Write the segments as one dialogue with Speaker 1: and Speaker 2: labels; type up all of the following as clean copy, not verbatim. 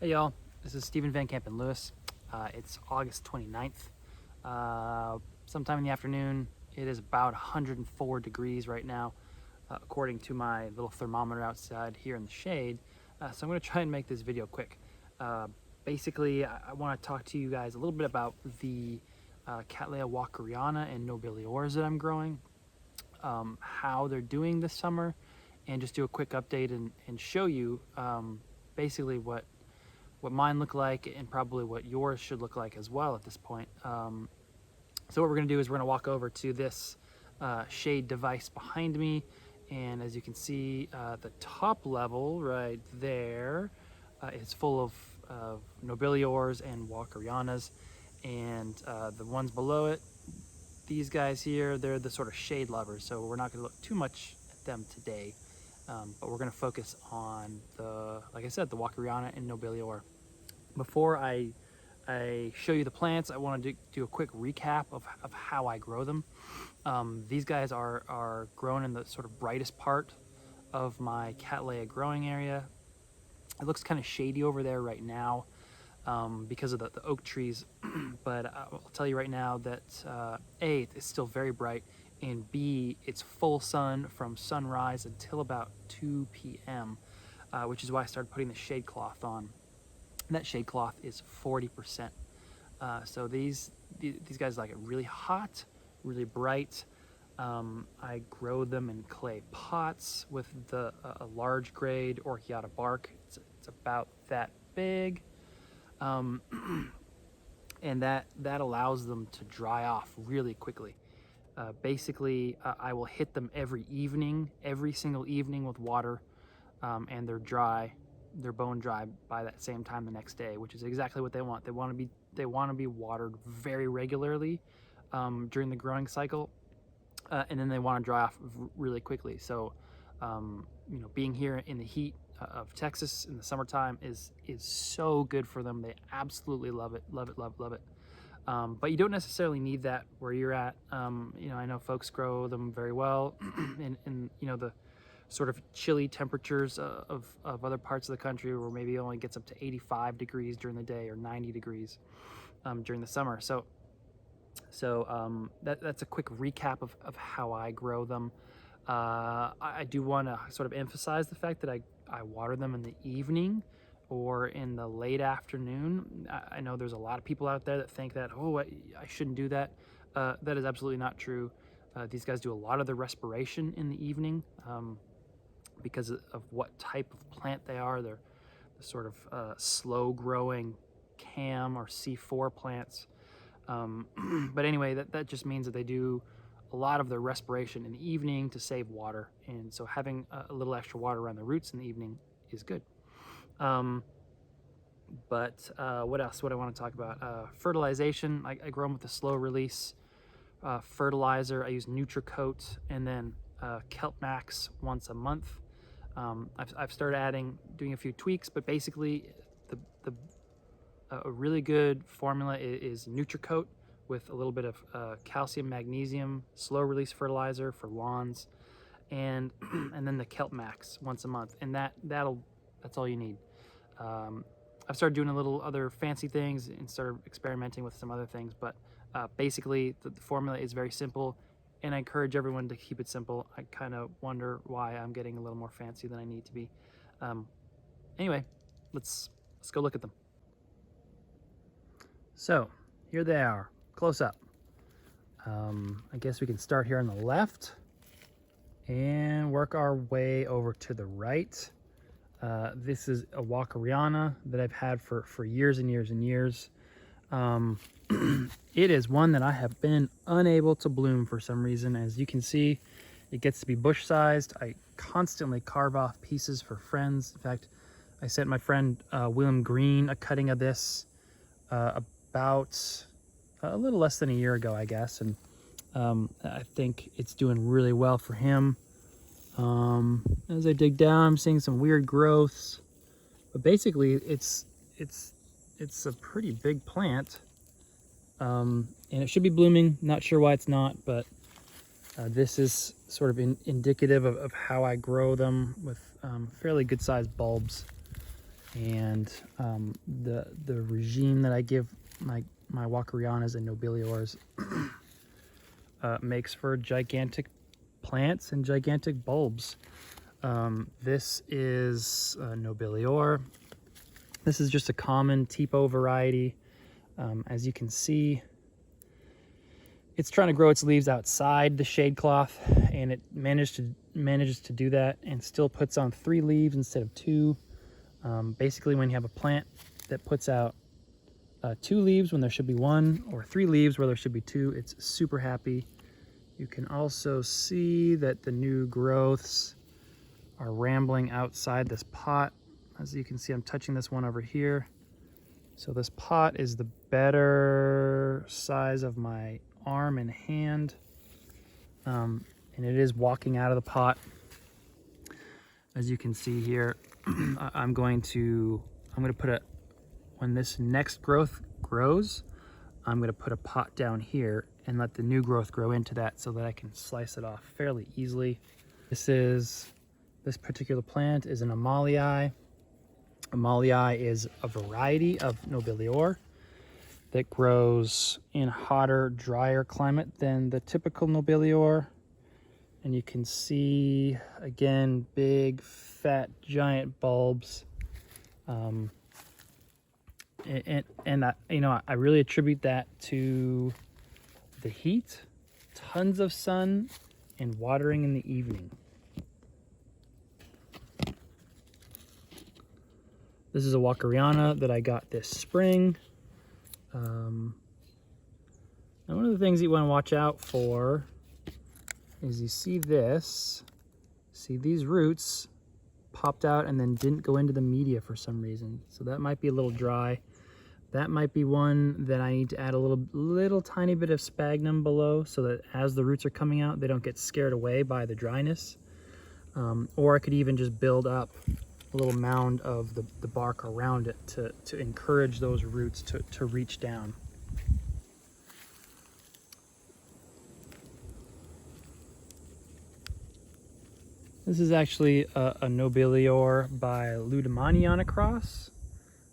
Speaker 1: Hey y'all, this is Stephen Van Kampen-Lewis. It's August 29th. Sometime in the afternoon. It is about 104 degrees right now, according to my little thermometer outside here in the shade. So I'm going to try and make this video quick. Basically, I want to talk to you guys a little bit about the Cattleya walkeriana and nobiliors that I'm growing, how they're doing this summer, and just do a quick update and show you basically what mine look like and probably what yours should look like as well at this point. So what we're going to do is we're going to walk over to this shade device behind me, and as you can see, the top level right there is full of nobiliors and walkerianas, and the ones below it, these guys here, they're the sort of shade lovers, so we're not going to look too much at them today, but we're going to focus on the, like I said, the walkeriana and nobilior. Before I show you the plants, I want to do a quick recap of how I grow them. These guys are grown in the sort of brightest part of my Cattleya growing area. It looks kind of shady over there right now because of the oak trees, but I'll tell you right now that A, it's still very bright, and B, it's full sun from sunrise until about 2 p.m., which is why I started putting the shade cloth on. And that shade cloth is 40%. So these guys like it really hot, really bright. I grow them in clay pots with a large grade walkeriana bark. It's about that big, and that allows them to dry off really quickly. Basically, I will hit them every single evening with water, and they're dry. They're bone dry by that same time the next day, which is exactly what they want. They want to be watered very regularly during the growing cycle, and then they want to dry off really quickly. So, being here in the heat of Texas in the summertime is so good for them. They absolutely love it, love it, love it, love it. But you don't necessarily need that where you're at. I know folks grow them very well in the sort of chilly temperatures of other parts of the country, where maybe it only gets up to 85 degrees during the day or 90 degrees during the summer. So that's a quick recap of how I grow them. I do want to sort of emphasize the fact that I water them in the evening or in the late afternoon. I know there's a lot of people out there that think that, oh, I shouldn't do that. That is absolutely not true. These guys do a lot of their respiration in the evening, because of what type of plant they are. They're the sort of slow growing CAM or C4 plants. But anyway, that just means that they do a lot of their respiration in the evening to save water. And so having a little extra water around the roots in the evening is good. But what else would I want to talk about? Fertilization. I grow them with a slow release fertilizer. I use Nutricoat and then Kelp Max once a month. I've started doing a few tweaks, but basically a really good formula is Nutricoat with a little bit of calcium, magnesium, slow release fertilizer for lawns, and then the Kelp Max once a month, and that's all you need. I've started doing a little other fancy things and started experimenting with some other things, but basically the formula is very simple. And I encourage everyone to keep it simple. I kind of wonder why I'm getting a little more fancy than I need to be. Anyway, let's go look at them. So here they are, close up. I guess we can start here on the left and work our way over to the right. This is a walkeriana that I've had for years and years and years. It is one that I have been unable to bloom for some reason. As you can see, it gets to be bush sized. I constantly carve off pieces for friends. In fact, I sent my friend William Green a cutting of this about a little less than a year ago, I guess, and I think it's doing really well for him. As I dig down, I'm seeing some weird growths, but basically it's a pretty big plant, and it should be blooming. Not sure why it's not, but this is sort of indicative of how I grow them with fairly good sized bulbs. And the regime that I give my walkerianas and nobiliors makes for gigantic plants and gigantic bulbs. This is nobilior. This is just a common tipo variety. As you can see, it's trying to grow its leaves outside the shade cloth, and it manages to do that and still puts on 3 leaves instead of 2. Basically, when you have a plant that puts out 2 leaves when there should be 1, or 3 leaves where there should be 2, it's super happy. You can also see that the new growths are rambling outside this pot. As you can see, I'm touching this one over here. So this pot is the better size of my arm and hand, and it is walking out of the pot. As you can see here, I'm going to put when this next growth grows, I'm going to put a pot down here and let the new growth grow into that so that I can slice it off fairly easily. This particular plant is an Amalii. Amalii is a variety of nobilior that grows in hotter, drier climate than the typical nobilior. And you can see, again, big, fat, giant bulbs. And I really attribute that to the heat, tons of sun, and watering in the evening. This is a walkeriana that I got this spring. Now one of the things you want to watch out for is you see these roots popped out and then didn't go into the media for some reason. So that might be a little dry. That might be one that I need to add a little tiny bit of sphagnum below so that as the roots are coming out, they don't get scared away by the dryness. Or I could even just build up a little mound of the bark around it to encourage those roots to reach down. This is actually a nobilior by Ludemaniana cross.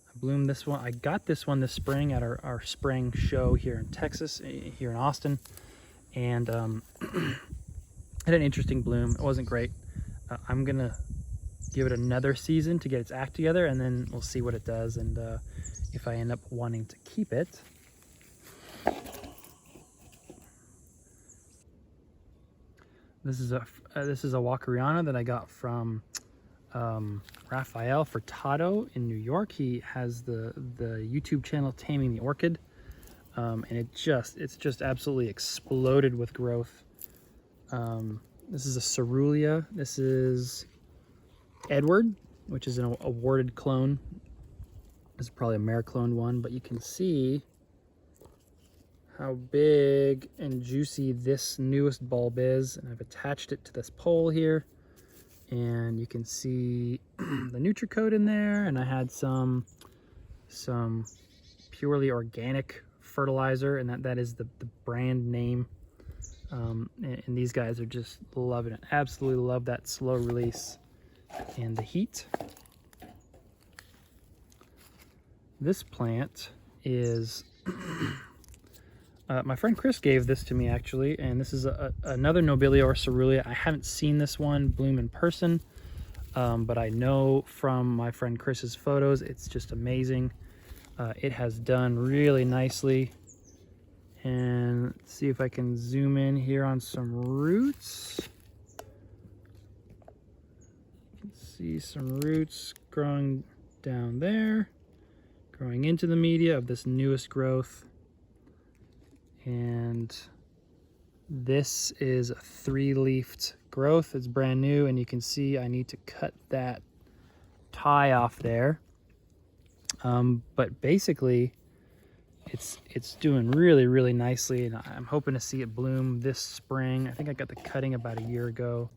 Speaker 1: I bloomed this one. I got this one this spring at our spring show here in Texas, here in Austin, and had an interesting bloom. It wasn't great. I'm gonna give it another season to get its act together, and then we'll see what it does and if I end up wanting to keep it. This is a walkeriana that I got from Raphael Furtado in New York. He has the YouTube channel Taming the Orchid, and it's just absolutely exploded with growth. This is a cerulean. This is Edward, which is an awarded clone. This is probably a mare cloned one, but you can see how big and juicy this newest bulb is, and I've attached it to this pole here, and you can see the Nutricoat in there, and I had some purely organic fertilizer, and that is the brand name. And these guys are just loving it. Absolutely love that slow release and the heat. This plant is my friend Chris gave this to me actually, and this is another nobilior cerulean. I haven't seen this one bloom in person, but I know from my friend Chris's photos it's just amazing. It has done really nicely, and let's see if I can zoom in here on some roots. You can see some roots growing down there, growing into the media of this newest growth. And this is a 3-leafed growth. It's brand new, and you can see I need to cut that tie off there. But basically, it's doing really, really nicely, and I'm hoping to see it bloom this spring. I think I got the cutting about a year ago.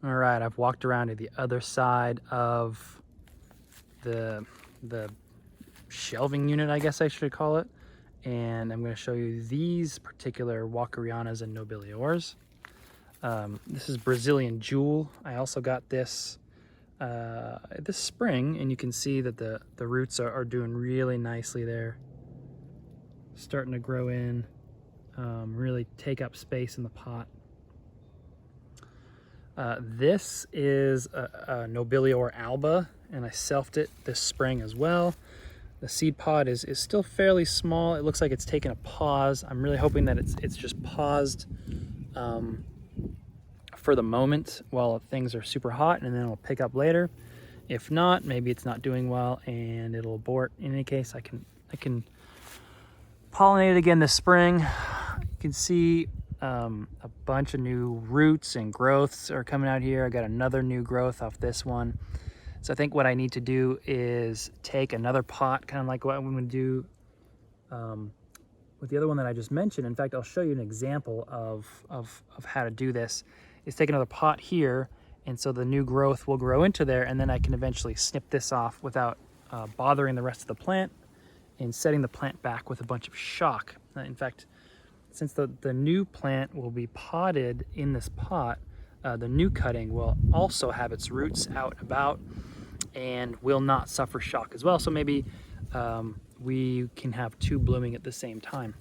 Speaker 1: All right, I've walked around to the other side of the shelving unit, I guess I should call it. And I'm going to show you these particular walkerianas and nobiliors. This is Brazilian Jewel. I also got this this spring, and you can see that the roots are doing really nicely there. Starting to grow in, really take up space in the pot. This is a nobilior alba, and I selfed it this spring as well. The seed pod is still fairly small. It looks like it's taken a pause. I'm really hoping that it's just paused for the moment while things are super hot, and then it'll pick up later. If not, maybe it's not doing well and it'll abort. In any case, I can pollinate it again this spring. You can see a bunch of new roots and growths are coming out here. I got another new growth off this one. So I think what I need to do is take another pot, kind of like what I'm going to do with the other one that I just mentioned. In fact, I'll show you an example of how to do this. Is take another pot here, and so the new growth will grow into there, and then I can eventually snip this off without bothering the rest of the plant and setting the plant back with a bunch of shock. In fact, since the new plant will be potted in this pot, the new cutting will also have its roots out and about and will not suffer shock as well. So maybe we can have two blooming at the same time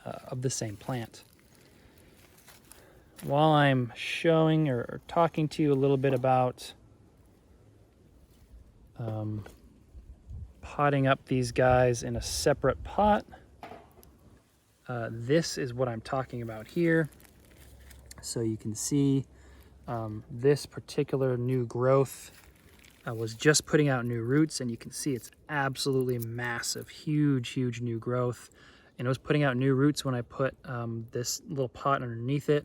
Speaker 1: of the same plant. While I'm showing or talking to you a little bit about potting up these guys in a separate pot, this is what I'm talking about here. So you can see this particular new growth was just putting out new roots, and you can see it's absolutely massive, huge new growth. And it was putting out new roots when I put this little pot underneath it.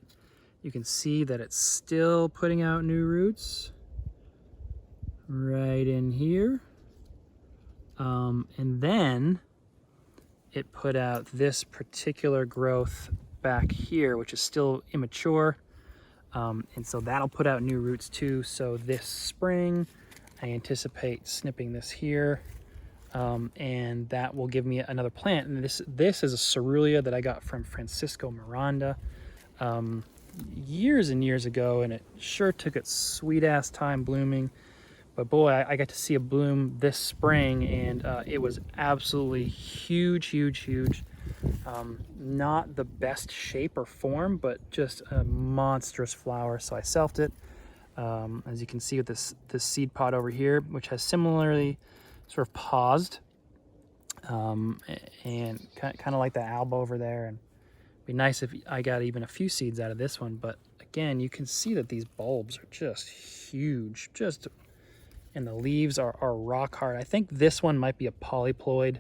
Speaker 1: You can see that it's still putting out new roots right in here. And then it put out this particular growth back here, which is still immature. And so that'll put out new roots too. So this spring, I anticipate snipping this here. And that will give me another plant. And this is a cerulean that I got from Francisco Miranda years and years ago, and it sure took its sweet ass time blooming. But boy, I got to see a bloom this spring, and it was absolutely huge. Not the best shape or form, but just a monstrous flower. So I selfed it, as you can see with this seed pod over here, which has similarly sort of paused, and kind of like the alba over there. And it'd be nice if I got even a few seeds out of this one. But again, you can see that these bulbs are just huge, and the leaves are rock hard. I think this one might be a polyploid,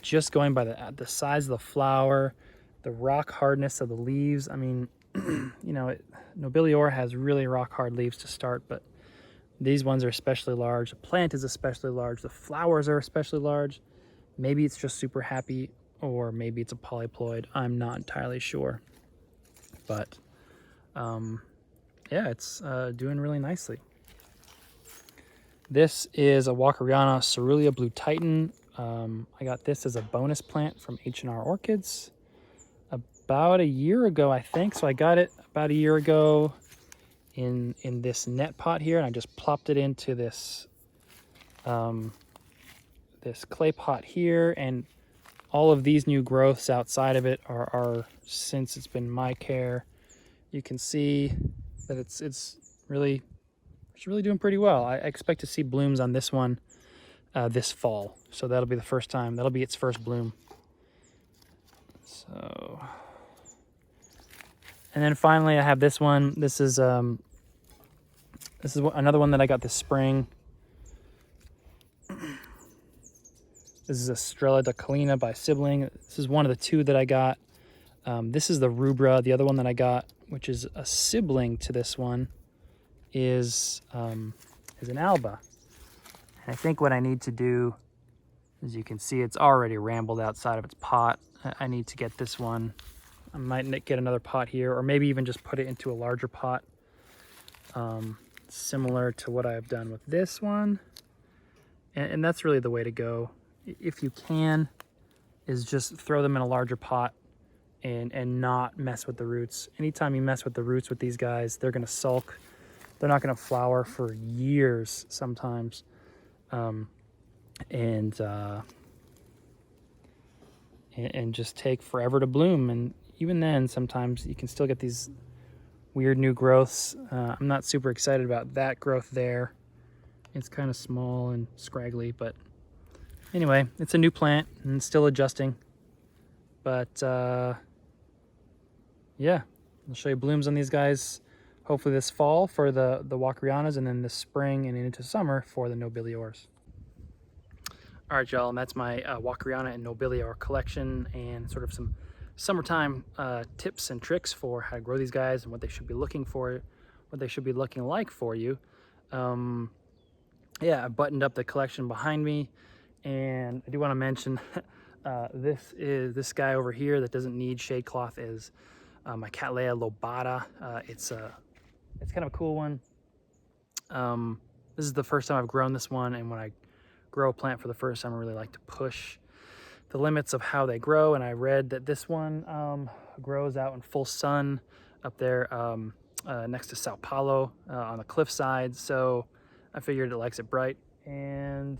Speaker 1: just going by the size of the flower, the rock hardness of the leaves. I mean, you know, nobilior has really rock hard leaves to start, but these ones are especially large. The plant is especially large. The flowers are especially large. Maybe it's just super happy, or maybe it's a polyploid. I'm not entirely sure. But yeah, it's doing really nicely. This is a walkeriana Cerulean Blue Titan. I got this as a bonus plant from H&R Orchids about a year ago, I think. So I got it about a year ago in this net pot here, and I just plopped it into this this clay pot here, and all of these new growths outside of it are since it's been my care. You can see that it's really doing pretty well. I expect to see blooms on this one this fall, so that'll be the first time. That'll be its first bloom. So, and then finally I have this one. This is another one that I got this spring. This is Estrella da Colina by Sibling. This is one of the two that I got. This is the rubra. The other one that I got, which is a sibling to this one, is an alba. And I think what I need to do, as you can see, it's already rambled outside of its pot. I need to get this one. I might get another pot here, or maybe even just put it into a larger pot, similar to what I've done with this one. And that's really the way to go. If you can, is just throw them in a larger pot and not mess with the roots. Anytime you mess with the roots with these guys, they're gonna sulk. they're not going to flower for years sometimes. And just take forever to bloom. And even then, sometimes you can still get these weird new growths. I'm not super excited about that growth there. It's kind of small and scraggly, but anyway, it's a new plant and still adjusting. But yeah, I'll show you blooms on these guys hopefully this fall for the walkerianas, and then this spring and into summer for the nobiliors. All right, y'all, and that's my walkeriana and nobilior collection, and sort of some summertime tips and tricks for how to grow these guys and what they should be looking for, what they should be looking like for you. Yeah, I buttoned up the collection behind me, and I do want to mention this guy over here that doesn't need shade cloth is my Cattleya lobata. It's kind of a cool one. This is the first time I've grown this one, and when I grow a plant for the first time, I really like to push the limits of how they grow. And I read that this one grows out in full sun up there next to Sao Paulo on the cliffside. So I figured it likes it bright, and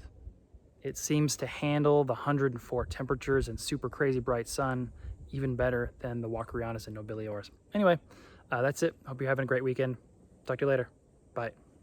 Speaker 1: it seems to handle the 104 temperatures and super crazy bright sun even better than the walkerianas and nobiliors. Anyway, that's it. Hope you're having a great weekend. Talk to you later. Bye.